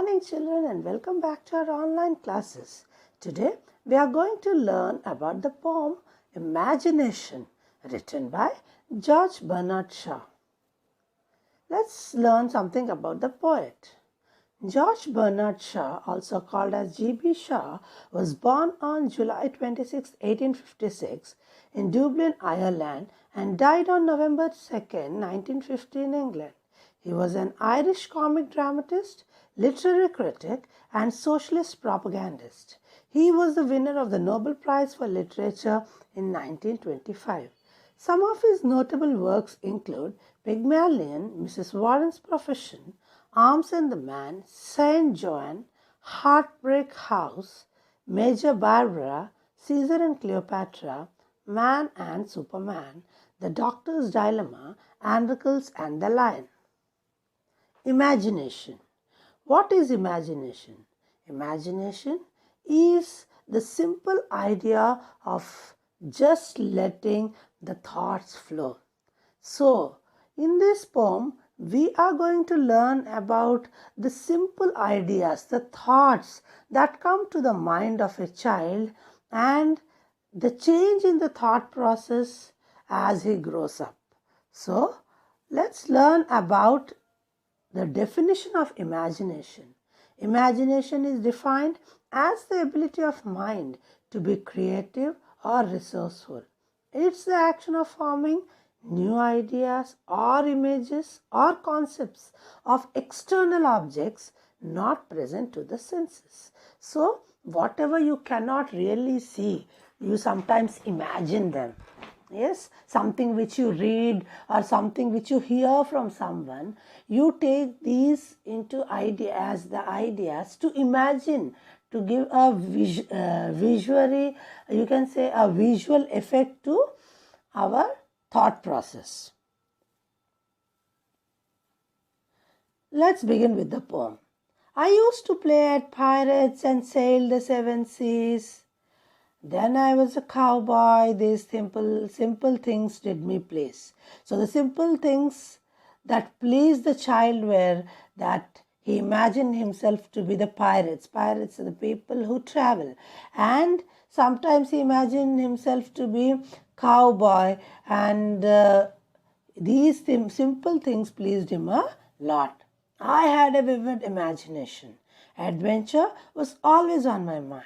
morning, children, and welcome back to our online classes. Today, we are going to learn about the poem Imagination, written by George Bernard Shaw. Let's learn something about the poet. George Bernard Shaw, also called as G.B. Shaw, was born on July 26, 1856 in Dublin, Ireland and died on November 2, 1950 in England. He was an Irish comic dramatist, literary critic and socialist propagandist. He was the winner of the Nobel Prize for Literature in 1925. Some of his notable works include Pygmalion, Mrs. Warren's Profession, Arms and the Man, Saint Joan, Heartbreak House, Major Barbara, Caesar and Cleopatra, Man and Superman, The Doctor's Dilemma, Androcles and the Lion. Imagination. What is imagination? Imagination is the simple idea of just letting the thoughts flow. So, in this poem, we are going to learn about the simple ideas, the thoughts that come to the mind of a child and the change in the thought process as he grows up. So, let's learn about the definition of imagination. Imagination is defined as the ability of mind to be creative or resourceful. It's the action of forming new ideas or images or concepts of external objects not present to the senses. So, whatever you cannot really see, you sometimes imagine them. Yes, something which you read or something which you hear from someone, you take these into ideas, the ideas to imagine, to give a visually, you can say a visual effect to our thought process. Let's begin with the poem. I used to play at pirates and sail the seven seas. Then I was a cowboy, these simple things did me please. So the simple things that pleased the child were that he imagined himself to be the pirates. Pirates are the people who travel. And sometimes he imagined himself to be cowboy, and these simple things pleased him a lot. I had a vivid imagination. Adventure was always on my mind.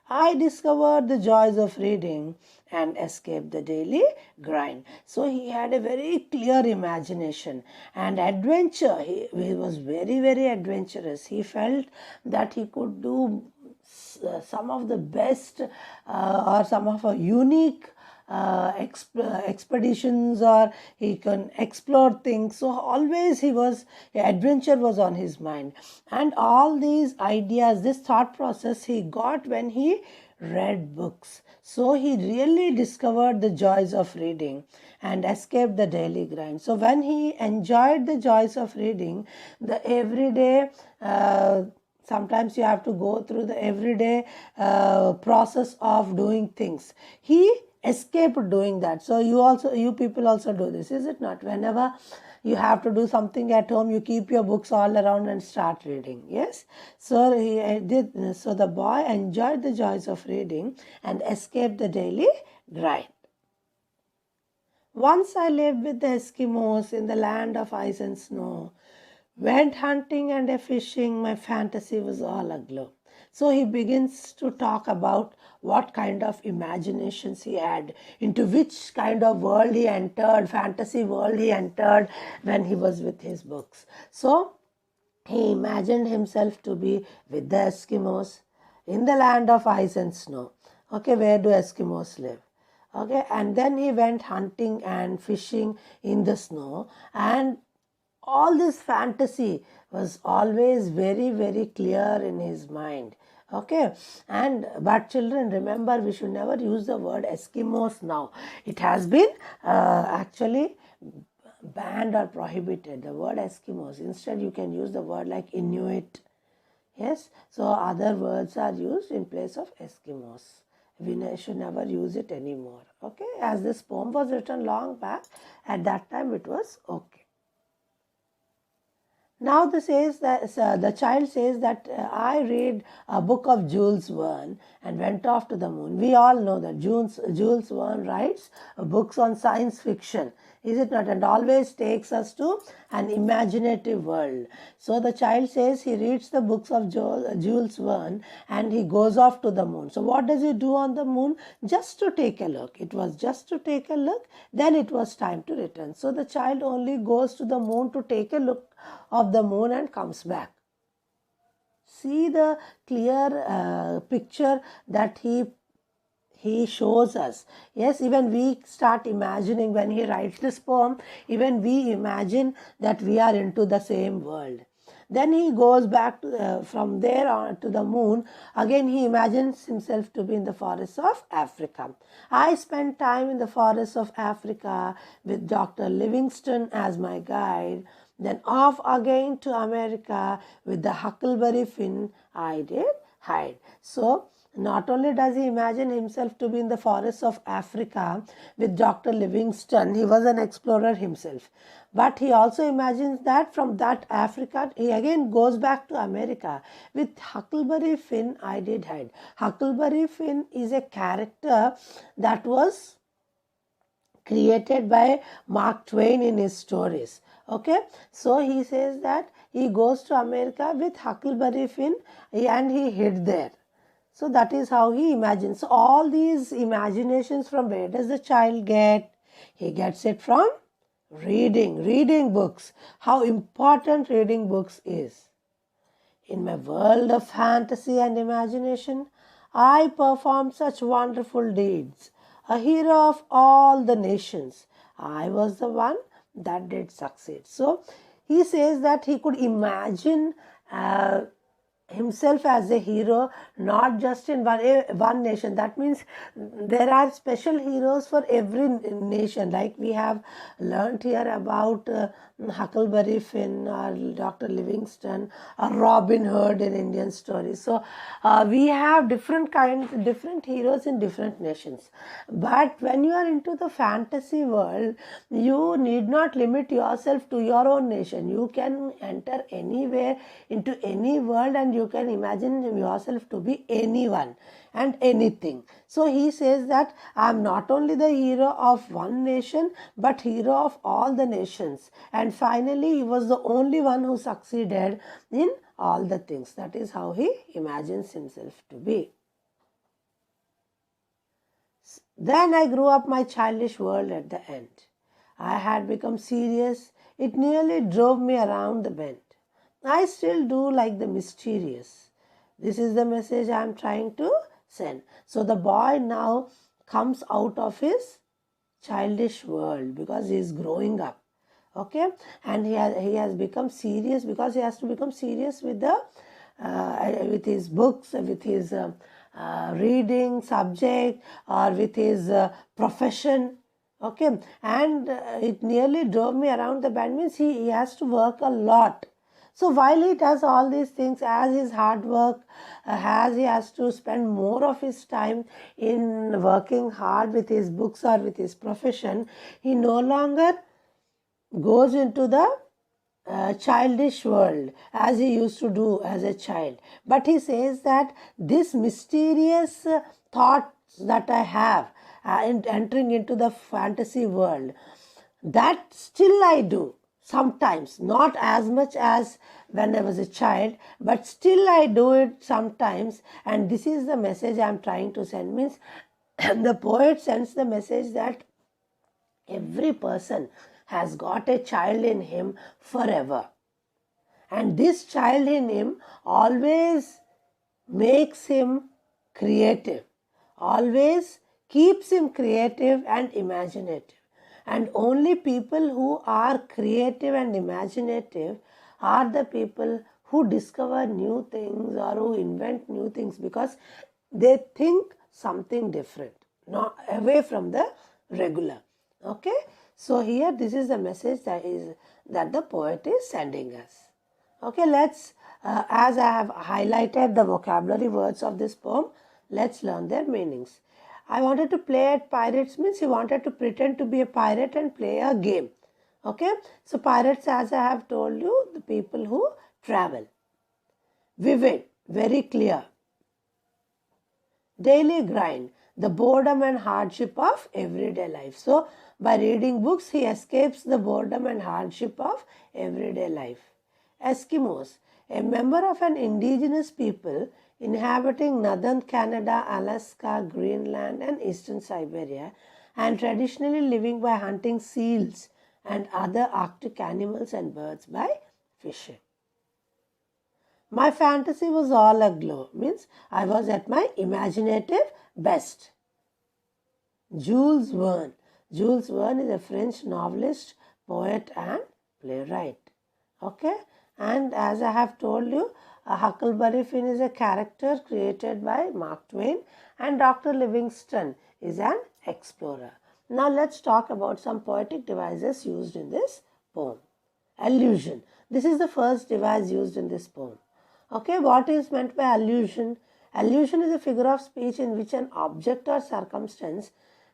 I discovered the joys of reading and escaped the daily grind. So he had a very clear imagination and adventure. He was very, very adventurous. He felt that he could do some of the best or some of a unique expeditions, or he can explore things. So always adventure was on his mind, and all these ideas, this thought process he got when he read books. So he really discovered the joys of reading and escaped the daily grind. So when he enjoyed the joys of reading, the everyday sometimes you have to go through the everyday process of doing things, he escaped doing that. So you people also do this, is it not? Whenever you have to do something at home, you keep your books all around and start reading. Yes, so he did. So the boy enjoyed the joys of reading and escaped the daily grind. Once I lived with the Eskimos in the land of ice and snow. Went hunting and fishing, my fantasy was all aglow. So he begins to talk about what kind of imaginations he had, into which kind of world he entered, fantasy world he entered when he was with his books. So he imagined himself to be with the Eskimos in the land of ice and snow. Okay, where do Eskimos live? Okay, and then he went hunting and fishing in the snow, and all this fantasy was always very, very clear in his mind. Okay, but children, remember, we should never use the word Eskimos now. It has been actually banned or prohibited, the word Eskimos. Instead, you can use the word like Inuit. Yes, so other words are used in place of Eskimos. We should never use it anymore. Okay, as this poem was written long back, at that time it was okay. Now the child says that I read a book of Jules Verne and went off to the moon. We all know that Jules Verne writes books on science fiction, is it not? And always takes us to an imaginative world. So the child says he reads the books of Jules Verne and he goes off to the moon. So what does he do on the moon? Just to take a look. It was just to take a look. Then it was time to return. So the child only goes to the moon to take a look of the moon and comes back. See the clear picture that he shows us. Yes, even we start imagining when he writes this poem, even we imagine that we are into the same world. Then he goes back from there on to the moon. Again, he imagines himself to be in the forests of Africa. I spent time in the forests of Africa with Dr. Livingstone as my guide. Then off again to America with the Huckleberry Finn I did hide. So, not only does he imagine himself to be in the forests of Africa with Dr. Livingstone, he was an explorer himself. But he also imagines that from that Africa, he again goes back to America with Huckleberry Finn I did hide. Huckleberry Finn is a character that was created by Mark Twain in his stories. Okay, so he says that he goes to America with Huckleberry Finn and he hid there. So that is how he imagines. So all these imaginations, from where does the child get? He gets it from reading books. How important reading books is. In my world of fantasy and imagination, I performed such wonderful deeds. A hero of all the nations, I was the one that did succeed. So he says that he could imagine himself as a hero, not just in one nation. That means there are special heroes for every nation. Like we have learnt here about Huckleberry Finn or Dr. Livingstone or Robin Hood in Indian stories. So we have different heroes in different nations. But when you are into the fantasy world, you need not limit yourself to your own nation. You can enter anywhere into any world and you can imagine yourself to be anyone and anything. So he says that I am not only the hero of one nation but hero of all the nations. And finally he was the only one who succeeded in all the things. That is how he imagines himself to be. Then I grew up my childish world at the end. I had become serious. It nearly drove me around the bend. I still do like the mysterious. This is the message I am trying to send. So the boy now comes out of his childish world because he is growing up. Okay, and he has become serious because he has to become serious with with his books, with his reading subject, or with his profession. Okay, and it nearly drove me around the bend means he has to work a lot. So while he does all these things, as his hard work, as he has to spend more of his time in working hard with his books or with his profession, he no longer goes into the childish world as he used to do as a child. But he says that this mysterious thoughts that I have entering into the fantasy world, that still I do. Sometimes, not as much as when I was a child, but still I do it sometimes. And this is the message I am trying to send. Means the poet sends the message that every person has got a child in him forever. And this child in him always makes him creative, always keeps him creative and imaginative. And only people who are creative and imaginative are the people who discover new things or who invent new things because they think something different, not away from the regular. Okay, so here this is the message that the poet is sending us. Okay, let's as I have highlighted the vocabulary words of this poem, let's learn their meanings. I wanted to play at pirates means he wanted to pretend to be a pirate and play a game. Okay, so pirates, as I have told you, the people who travel. Vivid, very clear. Daily grind, the boredom and hardship of everyday life. So, by reading books, he escapes the boredom and hardship of everyday life. Eskimos, a member of an indigenous people inhabiting northern Canada, Alaska, Greenland, and eastern Siberia, and traditionally living by hunting seals and other Arctic animals and birds by fishing. My fantasy was all aglow, means I was at my imaginative best. Jules Verne. Jules Verne is a French novelist, poet, and playwright. Okay, and as I have told you, Huckleberry Finn is a character created by Mark Twain, and Dr. Livingstone is an explorer. Now let's talk about some poetic devices used in this poem. Allusion. This is the first device used in this poem. Okay, what is meant by allusion? Allusion is a figure of speech in which an object or circumstance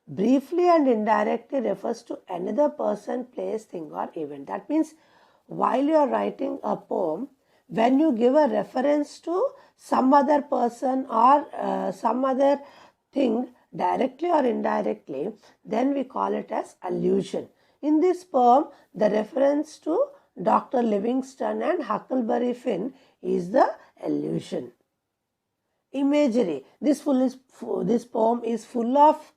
briefly and indirectly refers to another person, place, thing, or event. That means while you are writing a poem, when you give a reference to some other person or some other thing directly or indirectly, then we call it as allusion. In this poem, the reference to Dr. Livingstone and Huckleberry Finn is the allusion. Imagery. This poem is full of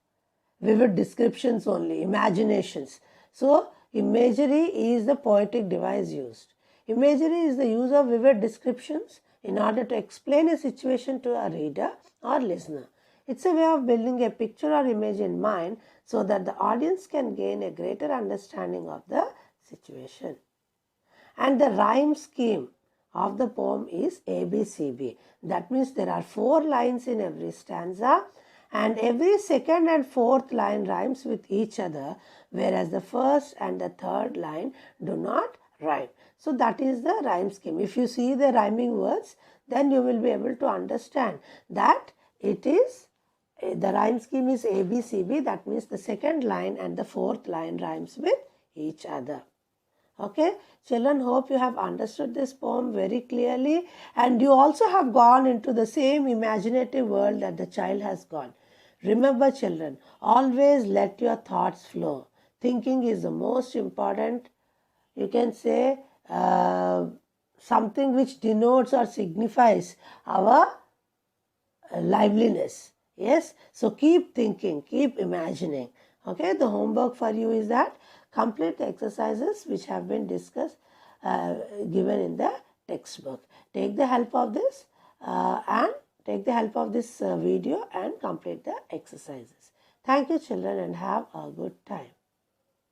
vivid descriptions only, imaginations. So, imagery is the poetic device used. Imagery is the use of vivid descriptions in order to explain a situation to a reader or listener. It's a way of building a picture or image in mind so that the audience can gain a greater understanding of the situation. And the rhyme scheme of the poem is ABCB. That means there are 4 lines in every stanza, and every second and fourth line rhymes with each other, whereas the first and the third line do not rhyme. So that is the rhyme scheme. If you see the rhyming words, then you will be able to understand that it is the rhyme scheme is ABCB. That means the second line and the fourth line rhymes with each other. Okay, children, hope you have understood this poem very clearly, and you also have gone into the same imaginative world that the child has gone. Remember, children, always let your thoughts flow. Thinking is the most important, you can say, something which denotes or signifies our liveliness. Yes, so keep thinking, keep imagining. Okay, the homework for you is that complete the exercises which have been discussed, given in the textbook. Take the help of this video and complete the exercises. Thank you, children, and have a good time.